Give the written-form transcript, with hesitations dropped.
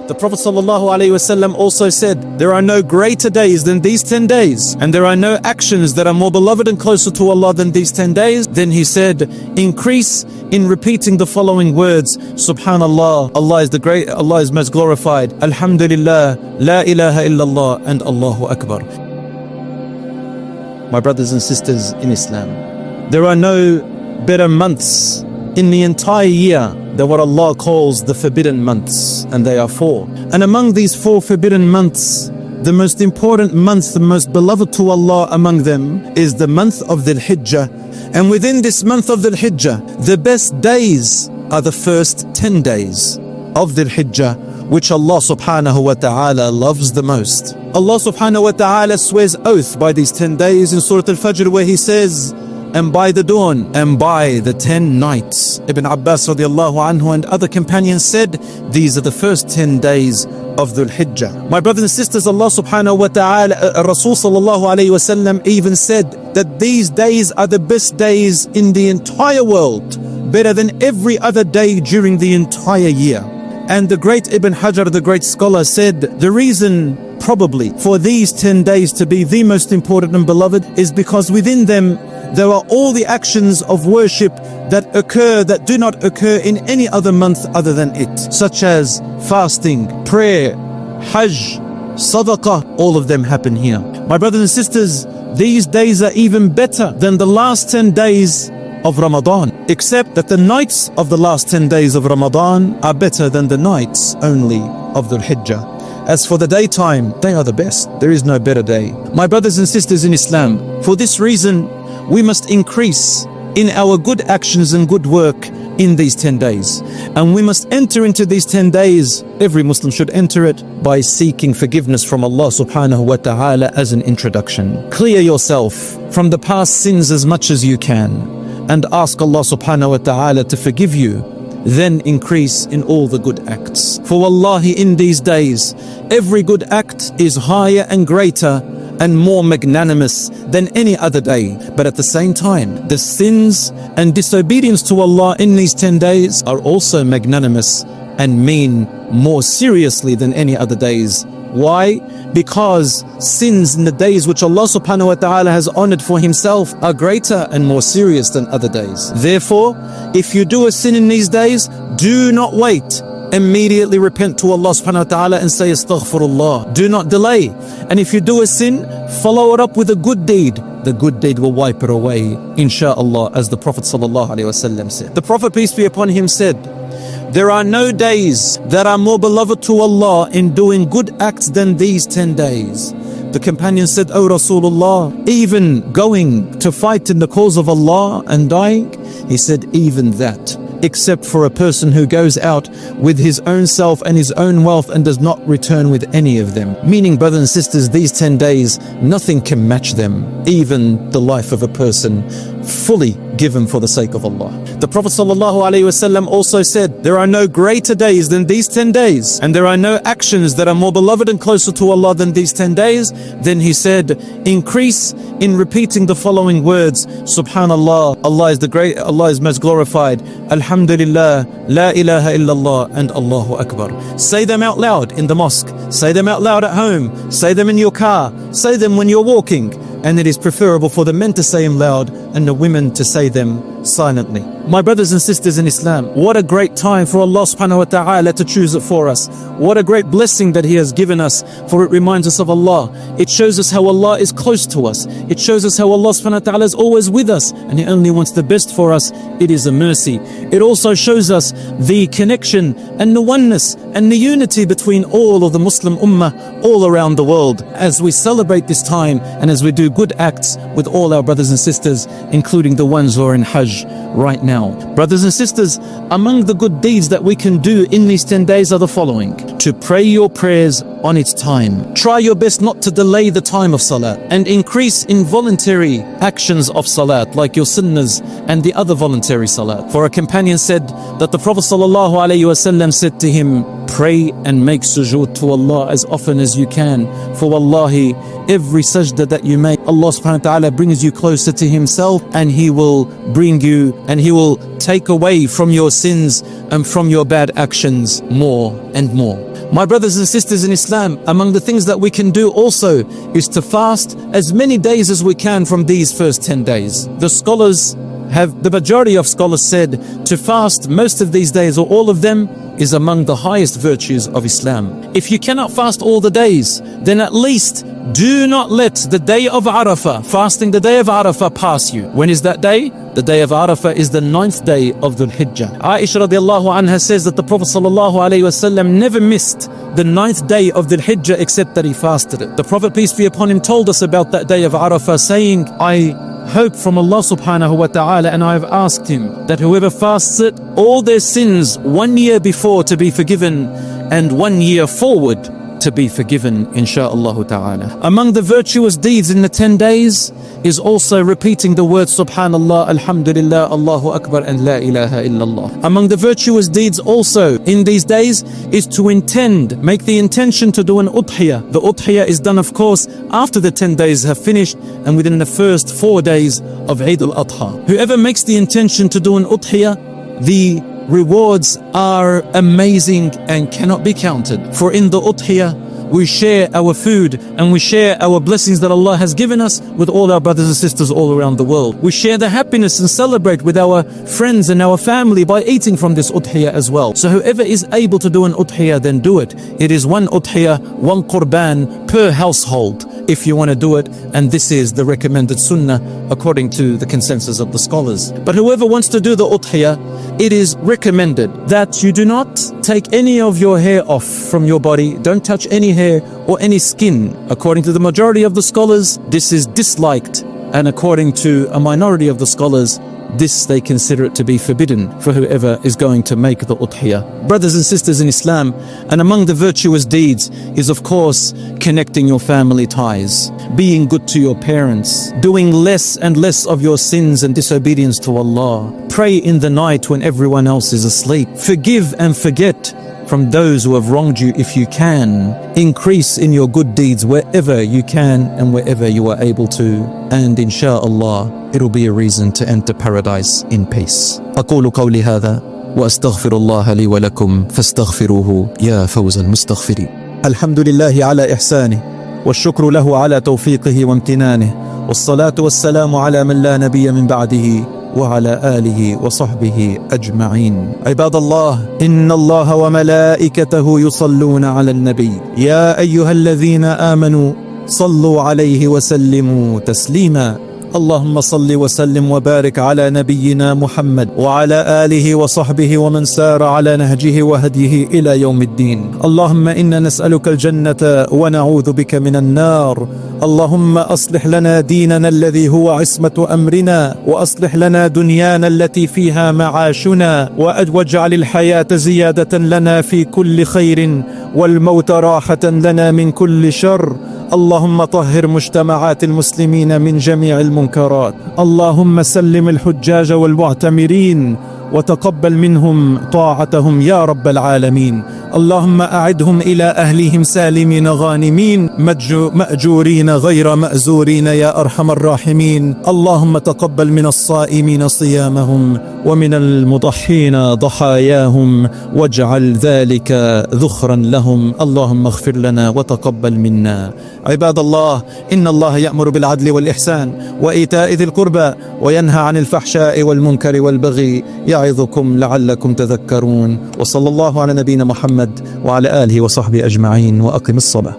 The Prophet ﷺ also said, there are no greater days than these 10 days, and there are no actions that are more beloved and closer to Allah than these 10 days. Then he said, increase in repeating the following words: Subhanallah, Allah is the great, Allah is most glorified, Alhamdulillah, La ilaha illallah, and Allahu Akbar. My brothers and sisters in Islam, there are no better months in the entire year than what Allah calls the forbidden months, and they are 4. And among these 4 forbidden months, the most important month, the most beloved to Allah among them, is the month of Dhul Hijjah. And within this month of Dhul Hijjah, the best days are the first 10 days of Dhul Hijjah, which Allah subhanahu wa ta'ala loves the most. Allah subhanahu wa ta'ala swears oath by these 10 days in Surah Al-Fajr, where He says, and by the dawn, and by the 10 nights. Ibn Abbas radiallahu anhu and other companions said, these are the first 10 days of Dhul Hijjah. My brothers and sisters, Allah subhanahu wa ta'ala, Rasul sallallahu alayhi wa sallam even said that these days are the best days in the entire world, better than every other day during the entire year. And the great Ibn Hajar, the great scholar, said the reason probably for these 10 days to be the most important and beloved is because within them there are all the actions of worship that occur, that do not occur in any other month other than it, such as fasting, prayer, Hajj, sadaqah. All of them happen here. My brothers and sisters, these days are even better than the last 10 days of Ramadan, except that the nights of the last 10 days of Ramadan are better than the nights only of Dhul Hijjah. As for the daytime, they are the best. There is no better day. My brothers and sisters in Islam, for this reason, we must increase in our good actions and good work in these 10 days. And we must enter into these 10 days, every Muslim should enter it by seeking forgiveness from Allah subhanahu wa ta'ala as an introduction. Clear yourself from the past sins as much as you can and ask Allah subhanahu wa ta'ala to forgive you. Then increase in all the good acts. For wallahi, in these days, every good act is higher and greater and more magnanimous than any other day. But at the same time, the sins and disobedience to Allah in these 10 days are also magnanimous and mean more seriously than any other days. Why? Because sins in the days which Allah subhanahu wa ta'ala has honored for Himself are greater and more serious than other days. Therefore, if you do a sin in these days, do not wait. Immediately repent to Allah subhanahu wa ta'ala and say astaghfirullah. Do not delay. And if you do a sin, follow it up with a good deed. The good deed will wipe it away, insha'Allah, as the Prophet sallallahu alaihi wasallam said. The Prophet, peace be upon him, said, there are no days that are more beloved to Allah in doing good acts than these 10 days. The companion said, O Rasulullah, even going to fight in the cause of Allah and dying? He said, even that, except for a person who goes out with his own self and his own wealth and does not return with any of them. Meaning, brothers and sisters, these 10 days, nothing can match them, even the life of a person fully given for the sake of Allah. The Prophet ﷺ also said, there are no greater days than these 10 days, and there are no actions that are more beloved and closer to Allah than these 10 days. Then he said, increase in repeating the following words: Subhanallah, Allah is the great, Allah is most glorified, Alhamdulillah, La ilaha illallah, and Allahu Akbar. Say them out loud in the mosque, say them out loud at home, say them in your car, say them when you're walking. And it is preferable for the men to say them loud and the women to say them silently. My brothers and sisters in Islam, what a great time for Allah subhanahu wa ta'ala to choose it for us. What a great blessing that He has given us, for it reminds us of Allah. It shows us how Allah is close to us. It shows us how Allah subhanahu wa ta'ala is always with us and He only wants the best for us. It is a mercy. It also shows us the connection and the oneness and the unity between all of the Muslim ummah all around the world as we celebrate this time and as we do good acts with all our brothers and sisters, including the ones who are in Hajj right now. Brothers and sisters, among the good deeds that we can do in these 10 days are the following: to pray your prayers on its time. Try your best not to delay the time of salat, and increase in voluntary actions of salat like your sunnahs and the other voluntary salat. For a companion said that the Prophet ﷺ said to him, pray and make sujood to Allah as often as you can, for wallahi, every sajda that you make, Allah subhanahu wa ta'ala brings you closer to Himself, and He will bring you and He will take away from your sins and from your bad actions more and more. My brothers and sisters in Islam, among the things that we can do also is to fast as many days as we can from these first 10 days. The majority of scholars said to fast most of these days or all of them is among the highest virtues of Islam. If you cannot fast all the days, then at least do not let the day of Arafah, fasting the day of Arafah, pass you. When is that day? The day of Arafah is the 9th day of Dhul Hijjah. Aisha radiallahu anha says that the Prophet sallallahu alayhi wasallam never missed the 9th day of Dhul Hijjah except that he fasted it. The Prophet, peace be upon him, told us about that day of Arafah, saying, I hope from Allah subhanahu wa ta'ala, and I have asked him that whoever fasts it, all their sins 1 year before to be forgiven and 1 year forward to be forgiven, insha'Allah ta'ala. Among the virtuous deeds in the 10 days is also repeating the words Subhanallah, Alhamdulillah, Allahu Akbar, and La ilaha illallah. Among the virtuous deeds also in these days is to make the intention to do an udhiyah. The udhiyah is done, of course, after the 10 days have finished and within the first 4 days of Eid al-Adha. Whoever makes the intention to do an udhiyah, the rewards are amazing and cannot be counted. For in the udhiyah, we share our food and we share our blessings that Allah has given us with all our brothers and sisters all around the world. We share the happiness and celebrate with our friends and our family by eating from this udhiyah as well. So whoever is able to do an udhiyah, then do it. It is one udhiyah, one qurban per household if you want to do it, and this is the recommended sunnah according to the consensus of the scholars. But whoever wants to do the udhiyah, it is recommended that you do not take any of your hair off from your body. Don't touch any hair or any skin. According to the majority of the scholars, this is disliked, and according to a minority of the scholars, this they consider it to be forbidden for whoever is going to make the udhiyah. Brothers and sisters in Islam, and among the virtuous deeds is, of course, connecting your family ties, being good to your parents, doing less and less of your sins and disobedience to Allah. Pray in the night when everyone else is asleep. Forgive and forget from those who have wronged you if you can. Increase in your good deeds wherever you can and wherever you are able to, and insha'Allah it'll be a reason to enter paradise in peace. أقول قولي هذا وأستغفر الله لي ولكم فاستغفروه يا فوز المستغفرين. الحمد لله على إحسانه والشكر له على توفيقه وامتنانه والصلاة والسلام على من لا نبي من بعده وعلى آله وصحبه أجمعين. عباد الله، إن الله وملائكته يصلون على النبي يا أيها الذين آمنوا صلوا عليه وسلموا تسليما. اللهم صل وسلم وبارك على نبينا محمد وعلى آله وصحبه ومن سار على نهجه وهديه إلى يوم الدين. اللهم إنا نسألك الجنة ونعوذ بك من النار. اللهم أصلح لنا ديننا الذي هو عصمة أمرنا، وأصلح لنا دنيانا التي فيها معاشنا، واجعل الحياة زيادة لنا في كل خير والموت راحة لنا من كل شر. اللهم طهر مجتمعات المسلمين من جميع المنكرات. اللهم سلم الحجاج والمعتمرين وتقبل منهم طاعتهم يا رب العالمين. اللهم أعدهم إلى أهلهم سالمين غانمين مأجورين غير مأزورين يا أرحم الراحمين. اللهم تقبل من الصائمين صيامهم ومن المضحين ضحاياهم واجعل ذلك ذخرا لهم. اللهم اغفر لنا وتقبل منا. عباد الله، إن الله يأمر بالعدل والإحسان وإيتاء ذي القربى وينهى عن الفحشاء والمنكر والبغي يعظكم لعلكم تذكرون. وصلى الله على نبينا محمد وعلى آله وصحبه أجمعين، وأقم الصلاة.